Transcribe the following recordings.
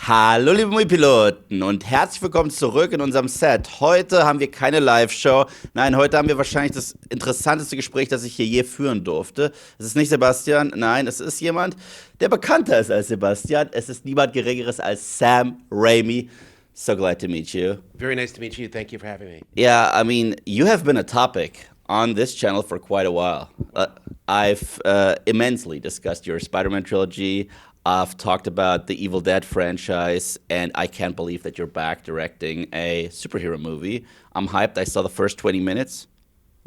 Hallo liebe Muipiloten und herzlich willkommen zurück in unserem Set. Heute haben wir keine Live-Show. Nein, heute haben wir wahrscheinlich das interessanteste Gespräch, das ich hier je führen durfte. Es ist nicht Sebastian, nein, es ist jemand, der bekannter ist als Sebastian. Es ist niemand Geringeres als Sam Raimi. So glad to meet you. Very nice to meet you. Thank you for having me. Yeah, I mean, you have been a topic on this channel for quite a while. I've immensely discussed your Spider-Man trilogy. I've talked about the Evil Dead franchise, and I can't believe that you're back directing a superhero movie. I'm hyped. I saw the first 20 minutes,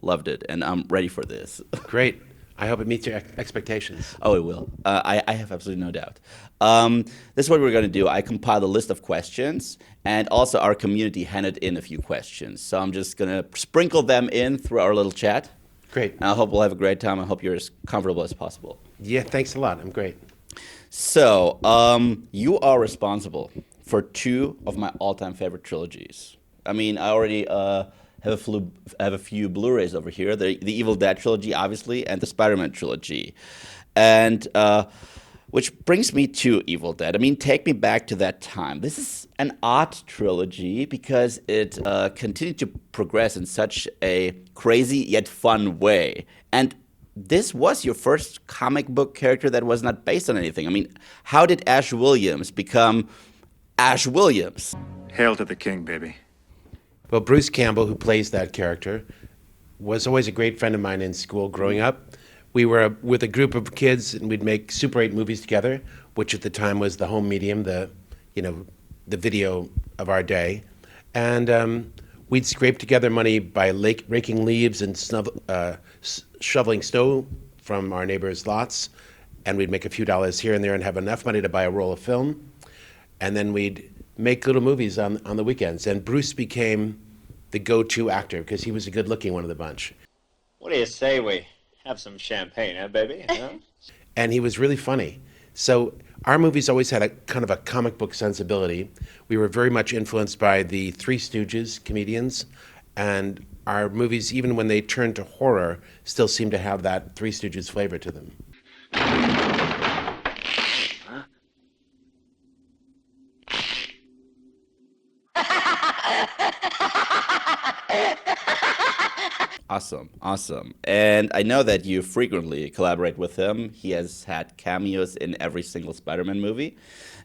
loved it, and I'm ready for this. Great. I hope it meets your expectations. Oh, it will. I have absolutely no doubt. This is what we're going to do. I compiled a list of questions, and also our community handed in a few questions. So I'm just going to sprinkle them in through our little chat. Great. And I hope we'll have a great time. I hope you're as comfortable as possible. Yeah, thanks a lot. I'm great. So, you are responsible for two of my all-time favorite trilogies. I mean, I already have a few Blu-rays over here. The Evil Dead trilogy, obviously, and the Spider-Man trilogy. And which brings me to Evil Dead. I mean, take me back to that time. This is an odd trilogy because it continued to progress in such a crazy yet fun way. And this was your first comic book character that was not based on anything. I mean, how did Ash Williams become Ash Williams? Hail to the king, baby. Well, Bruce Campbell, who plays that character, was always a great friend of mine in school growing up. We were with a group of kids, and we'd make Super 8 movies together, which at the time was the home medium, the video of our day. And we'd scrape together money by raking leaves and shoveling snow from our neighbors' lots, and we'd make a few dollars here and there and have enough money to buy a roll of film, and then we'd make little movies on the weekends. And Bruce became the go-to actor because he was a good-looking one of the bunch. What do you say we have some champagne, huh, baby? Huh? And he was really funny. So our movies always had a kind of a comic book sensibility. We were very much influenced by the Three Stooges comedians, and our movies, even when they turned to horror, still seem to have that Three Stooges flavor to them. Awesome. And I know that you frequently collaborate with him. He has had cameos in every single Spider-Man movie.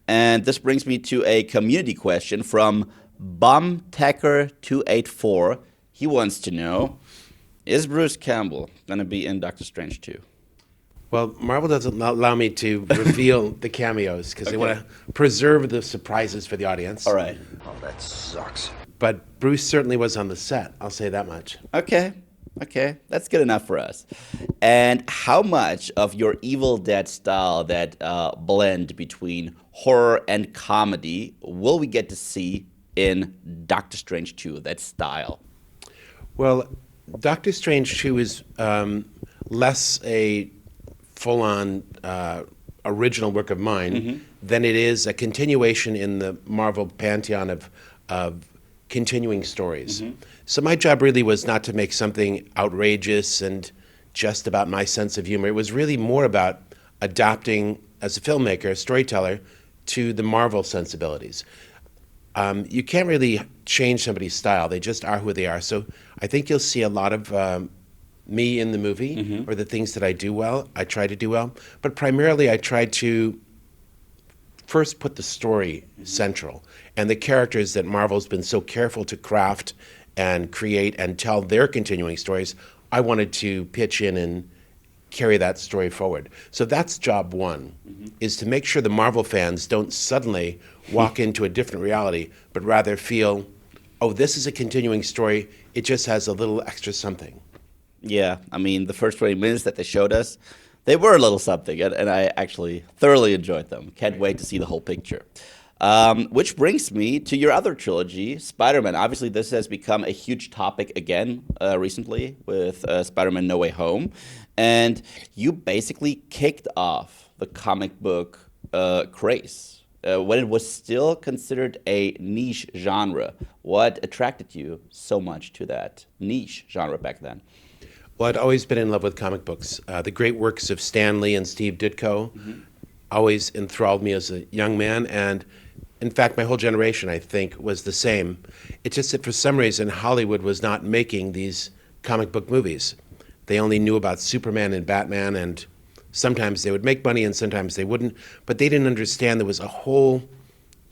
And this brings me to a community question from BumTacker284. He wants to know, is Bruce Campbell going to be in Doctor Strange 2? Well, Marvel doesn't allow me to reveal the cameos because they want to preserve the surprises for the audience. All right. Oh, that sucks. But Bruce certainly was on the set, I'll say that much. Okay, that's good enough for us. And how much of your Evil Dead style, that blend between horror and comedy, will we get to see in Doctor Strange 2, that style? Well, Doctor Strange 2 is less a full-on original work of mine than it is a continuation in the Marvel pantheon of continuing stories. So my job really was not to make something outrageous and just about my sense of humor. It was really more about adapting, as a filmmaker, a storyteller, to the Marvel sensibilities. You can't really change somebody's style. They just are who they are. So I think you'll see a lot of me in the movie, or the things that I do well, I try to do well. But primarily I try to first put the story central, and the characters that Marvel's been so careful to craft and create and tell their continuing stories, I wanted to pitch in and carry that story forward. So that's job one, is to make sure the Marvel fans don't suddenly walk into a different reality, but rather feel, oh, this is a continuing story, it just has a little extra something. Yeah, I mean, the first 20 minutes that they showed us, they were a little something, and I actually thoroughly enjoyed them. Can't wait to see the whole picture. Which brings me to your other trilogy, Spider-Man. Obviously, this has become a huge topic again recently with Spider-Man No Way Home. And you basically kicked off the comic book craze when it was still considered a niche genre. What attracted you so much to that niche genre back then? Well, I'd always been in love with comic books. The great works of Stan Lee and Steve Ditko always enthralled me as a young man, and in fact, my whole generation, I think, was the same. It's just that for some reason, Hollywood was not making these comic book movies. They only knew about Superman and Batman, and sometimes they would make money and sometimes they wouldn't. But they didn't understand there was a whole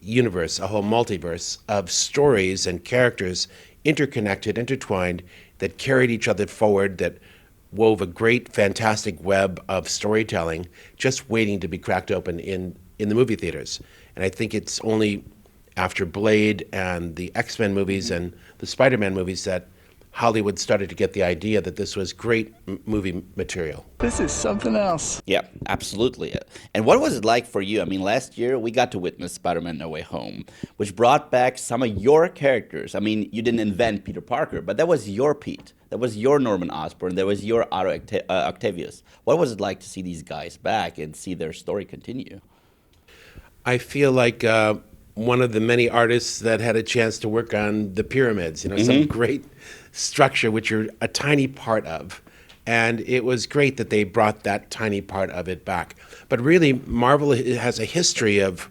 universe, a whole multiverse of stories and characters interconnected, intertwined, that carried each other forward, that wove a great, fantastic web of storytelling just waiting to be cracked open in the movie theaters. And I think it's only after Blade and the X-Men movies and the Spider-Man movies that Hollywood started to get the idea that this was great movie material. This is something else. Yeah, absolutely. And what was it like for you? I mean, last year we got to witness Spider-Man No Way Home, which brought back some of your characters. I mean, you didn't invent Peter Parker, but that was your Pete. That was your Norman Osborn. That was your Otto Octavius. What was it like to see these guys back and see their story continue? I feel like one of the many artists that had a chance to work on the pyramids, some great structure which you're a tiny part of. And it was great that they brought that tiny part of it back. But really, Marvel has a history of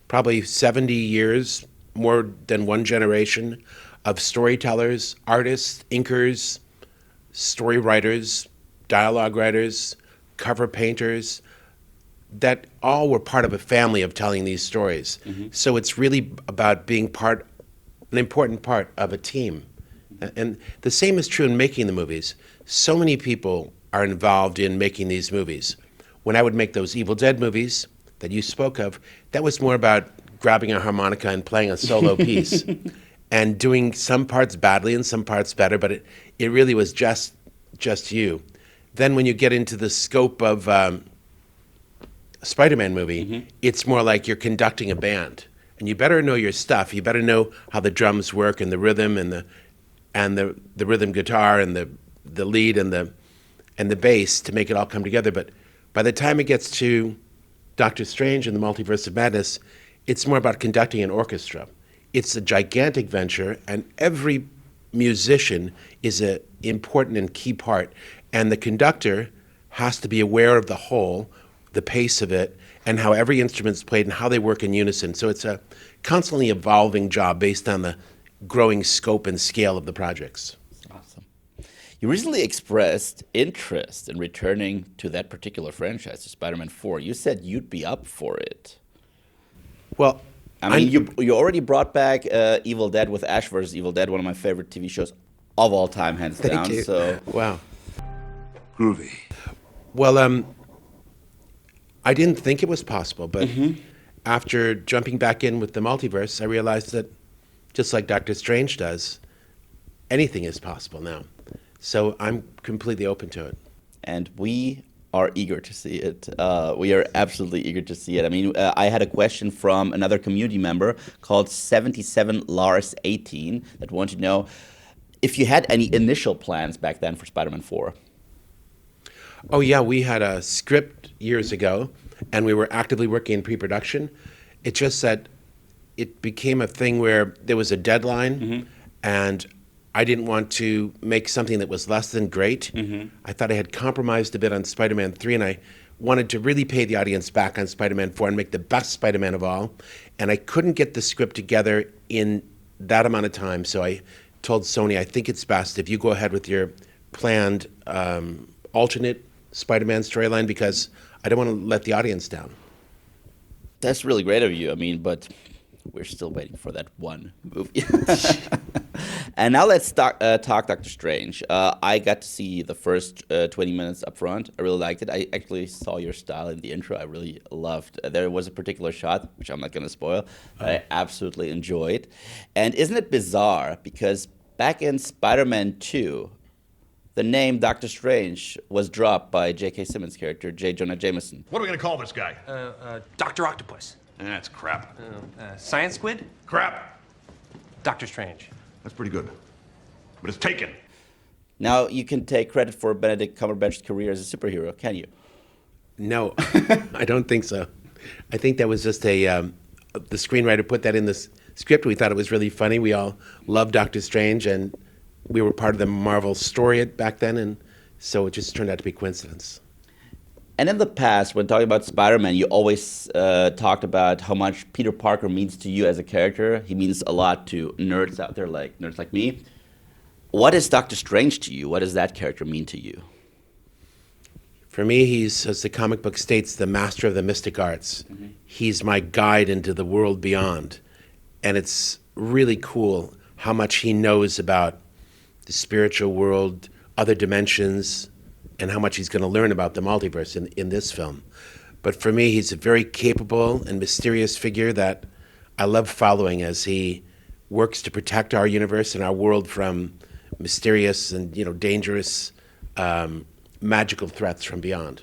probably 70 years, more than one generation, of storytellers, artists, inkers, story writers, dialogue writers, cover painters, that all were part of a family of telling these stories. So it's really about being an important part of a team. And the same is true in making the movies. So many people are involved in making these movies. When I would make those Evil Dead movies that you spoke of, that was more about grabbing a harmonica and playing a solo piece and doing some parts badly and some parts better, but it really was just you. Then when you get into the scope of a Spider-Man movie, it's more like you're conducting a band. And you better know your stuff. You better know how the drums work and the rhythm and the rhythm guitar and the lead and the bass to make it all come together. But by the time it gets to Doctor Strange and the Multiverse of Madness, it's more about conducting an orchestra. It's a gigantic venture, and every musician is an important and key part. And the conductor has to be aware of the whole, the pace of it, and how every instrument's played and how they work in unison. So it's a constantly evolving job based on the growing scope and scale of the projects. Awesome. You recently expressed interest in returning to that particular franchise, to Spider-Man 4. You said you'd be up for it. Well, I mean, you already brought back Evil Dead with Ash vs. Evil Dead, one of my favorite TV shows of all time, hands down. Thank you. So Wow. Groovy. Well, I didn't think it was possible, but after jumping back in with the multiverse, I realized that just like Doctor Strange does, anything is possible now. So I'm completely open to it. and we are eager to see it. We are absolutely eager to see it. I mean, I had a question from another community member called 77Lars18 that wanted to know if you had any initial plans back then for Spider-Man 4. Oh, yeah, we had a script years ago, and we were actively working in pre-production. It's just that it became a thing where there was a deadline, and I didn't want to make something that was less than great. I thought I had compromised a bit on Spider-Man 3, and I wanted to really pay the audience back on Spider-Man 4 and make the best Spider-Man of all. And I couldn't get the script together in that amount of time, so I told Sony, I think it's best if you go ahead with your planned alternate Spider-Man storyline, because I don't want to let the audience down. That's really great of you. I mean, but we're still waiting for that one movie. And now let's talk Doctor Strange. I got to see the first 20 minutes up front. I really liked it. I actually saw your style in the intro. I really loved. There was a particular shot, which I'm not going to spoil, that I absolutely enjoyed. And isn't it bizarre? Because back in Spider-Man 2, the name Doctor Strange was dropped by J.K. Simmons' character, J. Jonah Jameson. What are we gonna call this guy? Dr. Octopus. That's crap. Science Squid? Crap. Doctor Strange. That's pretty good. But it's taken. Now, you can take credit for Benedict Cumberbatch's career as a superhero, can you? No, I don't think so. I think that was just the screenwriter put that in the script. We thought it was really funny. We all loved Doctor Strange, and we were part of the Marvel story back then, and so it just turned out to be coincidence. And in the past, when talking about Spider-Man, you always talked about how much Peter Parker means to you as a character. He means a lot to nerds out there, like nerds like me. What is Doctor Strange to you? What does that character mean to you? For me, he's, as the comic book states, the master of the mystic arts. He's my guide into the world beyond. And it's really cool how much he knows about the spiritual world, other dimensions, and how much he's going to learn about the multiverse in this film. But for me, he's a very capable and mysterious figure that I love following as he works to protect our universe and our world from mysterious and dangerous magical threats from beyond.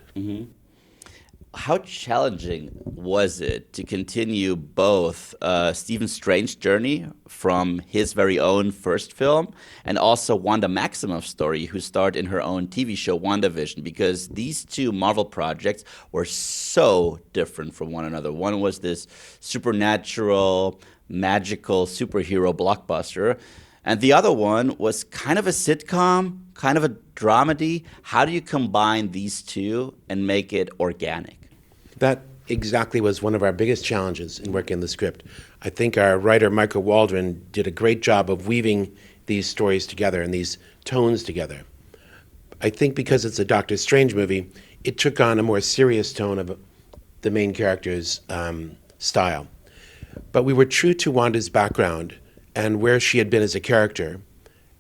How challenging was it to continue both Stephen Strange's journey from his very own first film and also Wanda Maximoff's story, who starred in her own TV show WandaVision? Because these two Marvel projects were so different from one another. One was this supernatural, magical superhero blockbuster, and the other one was kind of a sitcom, kind of a dramedy. How do you combine these two and make it organic? That exactly was one of our biggest challenges in working the script. I think our writer, Michael Waldron, did a great job of weaving these stories together and these tones together. I think because it's a Doctor Strange movie, it took on a more serious tone of the main character's style. But we were true to Wanda's background and where she had been as a character,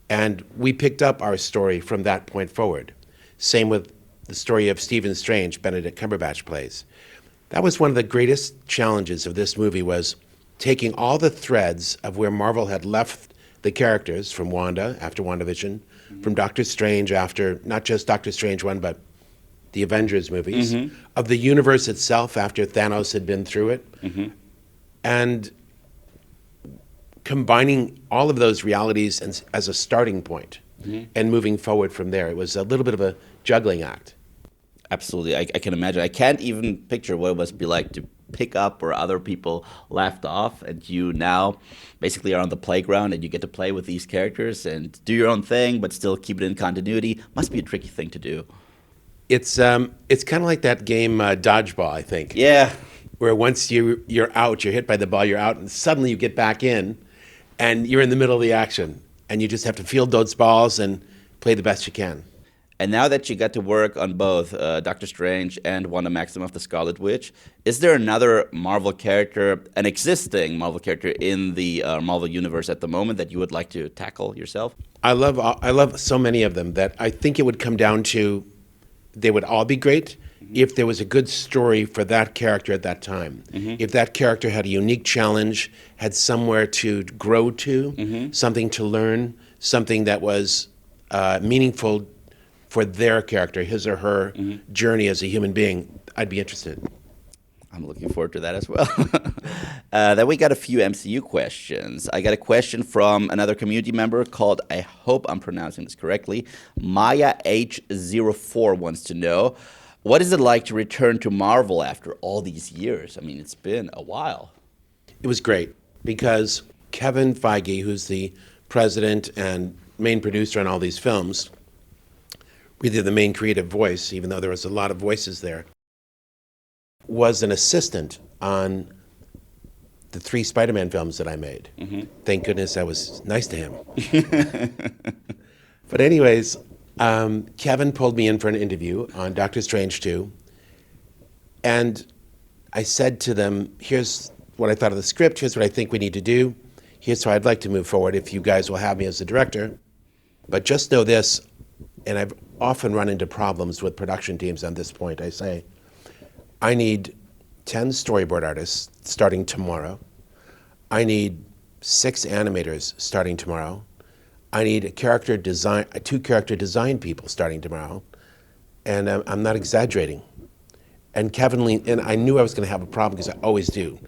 and we picked up our story from that point forward. Same with the story of Stephen Strange, Benedict Cumberbatch plays. That was one of the greatest challenges of this movie, was taking all the threads of where Marvel had left the characters from Wanda after WandaVision, from Doctor Strange after not just Doctor Strange 1, but the Avengers movies, of the universe itself after Thanos had been through it, and combining all of those realities as a starting point and moving forward from there. It was a little bit of a juggling act. Absolutely. I can imagine. I can't even picture what it must be like to pick up where other people left off, and you now basically are on the playground and you get to play with these characters and do your own thing, but still keep it in continuity. Must be a tricky thing to do. It's kind of like that game Dodgeball, I think. Yeah. Where once you're out, you're hit by the ball, you're out, and suddenly you get back in, and you're in the middle of the action, and you just have to field those balls and play the best you can. And now that you got to work on both Doctor Strange and Wanda Maximoff, the Scarlet Witch, is there another Marvel character, an existing Marvel character in the Marvel universe at the moment that you would like to tackle yourself? I love so many of them that I think it would come down to they would all be great if there was a good story for that character at that time. If that character had a unique challenge, had somewhere to grow to, something to learn, something that was meaningful for their character, his or her journey as a human being, I'd be interested. I'm looking forward to that as well. Then we got a few MCU questions. I got a question from another community member called, I hope I'm pronouncing this correctly, Maya H04 wants to know, what is it like to return to Marvel after all these years? I mean, it's been a while. It was great because Kevin Feige, who's the president and main producer on all these films, really the main creative voice, even though there was a lot of voices there, was an assistant on the 3 Spider-Man films that I made. Thank goodness I was nice to him. But anyways, Kevin pulled me in for an interview on Doctor Strange 2, and I said to them, here's what I thought of the script, here's what I think we need to do, here's how I'd like to move forward if you guys will have me as the director. But just know this, and I've often run into problems with production teams on this point. I say, I need 10 storyboard artists starting tomorrow. I need 6 animators starting tomorrow. I need 2 character design people starting tomorrow. And I'm not exaggerating. And Kevin leaned, and I knew I was going to have a problem because I always do.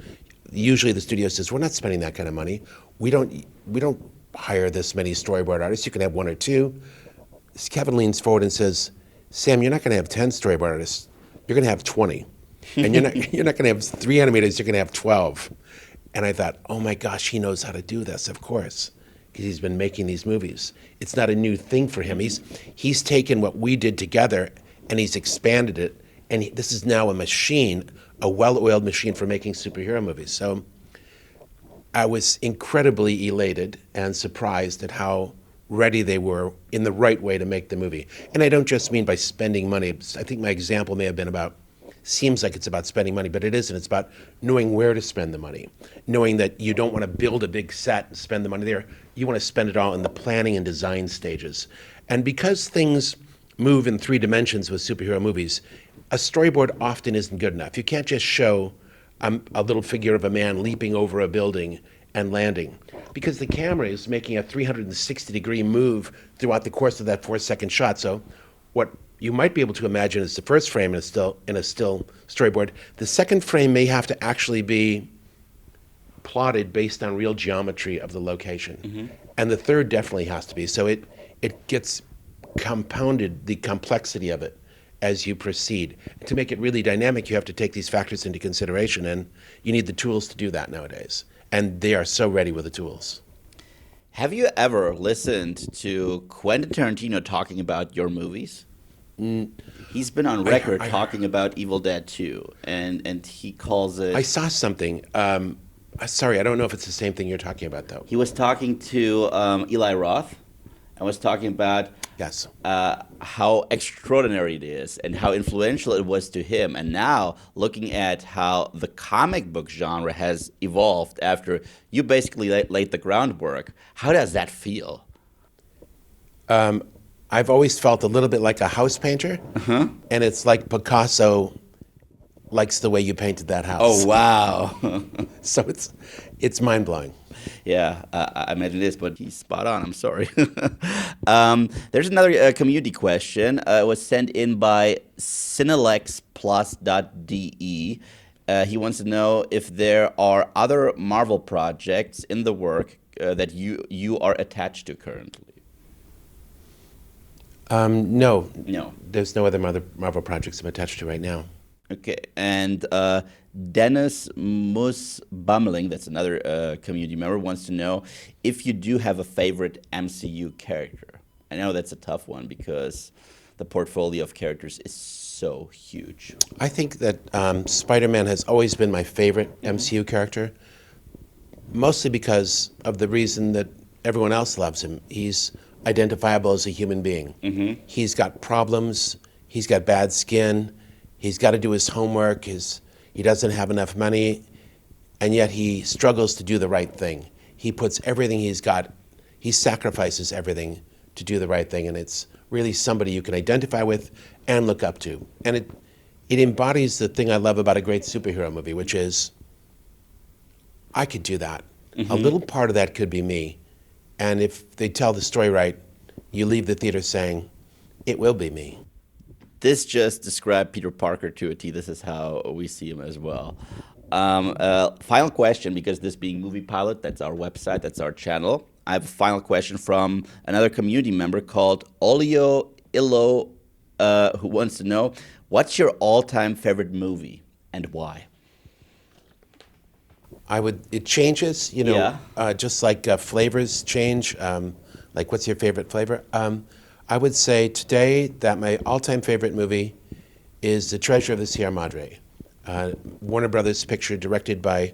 Usually the studio says, we're not spending that kind of money. We don't hire this many storyboard artists. You can have 1 or 2. Kevin leans forward and says, Sam, you're not going to have 10 storyboard artists. You're going to have 20. And you're not going to have 3 animators. You're going to have 12. And I thought, oh my gosh, he knows how to do this, of course, because he's been making these movies. It's not a new thing for him. He's taken what we did together and he's expanded it and this is now a machine, a well-oiled machine for making superhero movies. So I was incredibly elated and surprised at how ready they were in the right way to make the movie. And I don't just mean by spending money. I think my example may have been about, seems like it's about spending money, but it isn't. It's about knowing where to spend the money, knowing that you don't want to build a big set and spend the money there. You want to spend it all in the planning and design stages. And because things move in 3 dimensions with superhero movies, a storyboard often isn't good enough. You can't just show a little figure of a man leaping over a building and landing, because the camera is making a 360-degree move throughout the course of that 4-second shot. So what you might be able to imagine is the first frame in a still storyboard. The second frame may have to actually be plotted based on real geometry of the location. And the third definitely has to be. So it gets compounded, the complexity of it, as you proceed. And to make it really dynamic, you have to take these factors into consideration, and you need the tools to do that nowadays. And they are so ready with the tools. Have you ever listened to Quentin Tarantino talking about your movies? He's been on record talking about Evil Dead 2, and he calls it... I saw something. Sorry, I don't know if it's the same thing you're talking about, though. He was talking to Eli Roth and was talking about Yes. how extraordinary it is and how influential it was to him. And now, looking at how the comic book genre has evolved after you basically laid the groundwork, how does that feel? I've always felt a little bit like a house painter, and it's like Picasso likes the way you painted that house. Oh, wow. So it's mind-blowing. Yeah, I imagine it is, but he's spot on. I'm sorry. There's another community question. It was sent in by cinelexplus.de. He wants to know if there are other Marvel projects in the work that you are attached to currently. No. No. There's no other Marvel projects I'm attached to right now. Okay, and Dennis Musbummeling, that's another community member, wants to know if you do have a favorite MCU character. I know that's a tough one because the portfolio of characters is so huge. I think that Spider-Man has always been my favorite MCU character, mostly because of the reason that everyone else loves him. He's identifiable as a human being. He's got problems, he's got bad skin, he's got to do his homework, he doesn't have enough money, and yet he struggles to do the right thing. He puts everything he's got, he sacrifices everything to do the right thing, and it's really somebody you can identify with and look up to. And it embodies the thing I love about a great superhero movie, which is, I could do that. A little part of that could be me. And if they tell the story right, you leave the theater saying, it will be me. This just described Peter Parker to a T. This is how we see him as well. Final question, because this being Movie Pilot, that's our website, that's our channel. I have a final question from another community member called Olio Illo, who wants to know, what's your all-time favorite movie and why? It changes, just like flavors change. Like, what's your favorite flavor? I would say today that my all-time favorite movie is The Treasure of the Sierra Madre, Warner Brothers picture directed by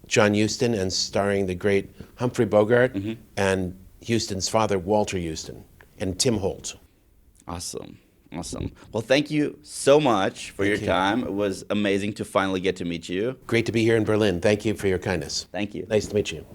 John Huston and starring the great Humphrey Bogart and Huston's father, Walter Huston, and Tim Holt. Awesome. Awesome. Well, thank you so much for your you. time. It was amazing to finally get to meet you. Great to be here in Berlin. Thank you for your kindness. Thank you. Nice to meet you.